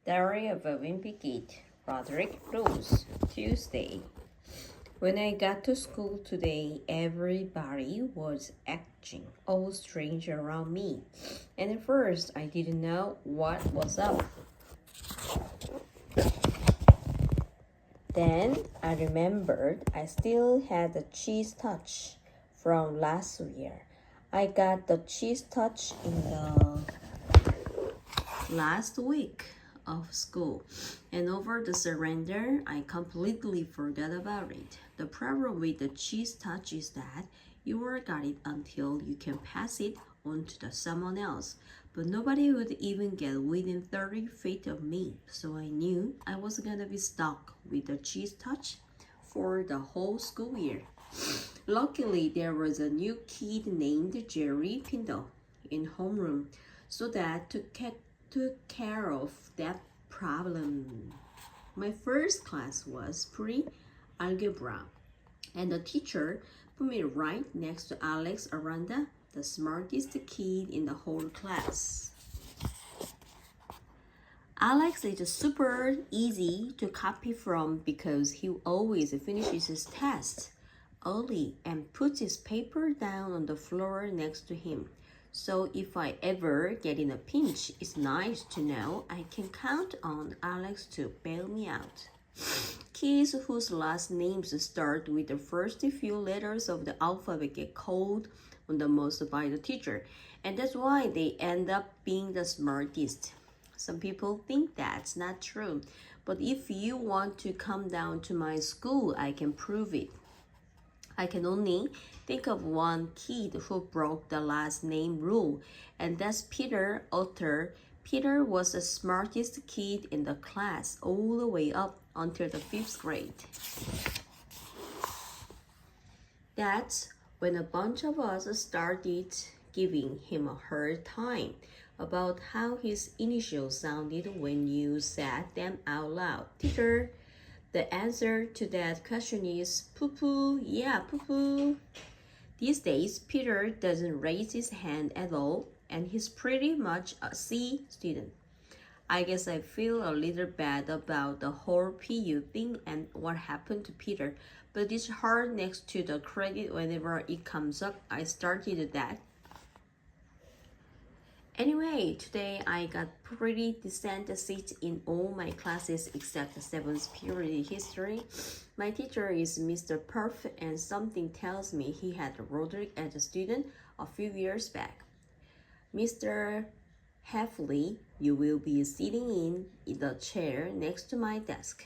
Diary of a Wimpy Kid, Roderick Rose, Tuesday. When I got to school today, everybody was acting all strange around me. And at first, I didn't know what was up. Then I remembered I still had the cheese touch from last year. I got the cheese touch in the last week of school, and over the surrender, I completely forgot about it. The problem with the cheese touch is that you work at it until you can pass it on to someone else, but nobody would even get within 30 feet of me, so I knew I was gonna be stuck with the cheese touch for the whole school year. Luckily, there was a new kid named Jerry Pinto in homeroom, so that took care of that problem. My first class was pre-algebra, and the teacher put me right next to Alex Aranda, the smartest kid in the whole class. Alex is super easy to copy from because he always finishes his test early and puts his paper down on the floor next to him. So if I ever get in a pinch, it's nice to know I can count on Alex to bail me out. Kids whose last names start with the first few letters of the alphabet get called on the most by the teacher, and that's why they end up being the smartest. Some people think that's not true, but if you want to come down to my school, I can prove it. I can only think of one kid who broke the last name rule, and that's Peter Otter. Peter was the smartest kid in the class all the way up until the 5th grade. That's when a bunch of us started giving him a hard time about how his initials sounded when you said them out loud. Teacher, the answer to that question is poo-poo. Yeah, poo-poo. These days, Peter doesn't raise his hand at all, and he's pretty much a C student. I guess I feel a little bad about the whole PU thing and what happened to Peter, but it's hard next to the credit whenever it comes up. I started that. Anyway, today I got pretty decent seats in all my classes except the 7th period history. My teacher is Mr. Perf, and something tells me he had Roderick as a student a few years back. Mr. Heffley, you will be sitting in the chair next to my desk.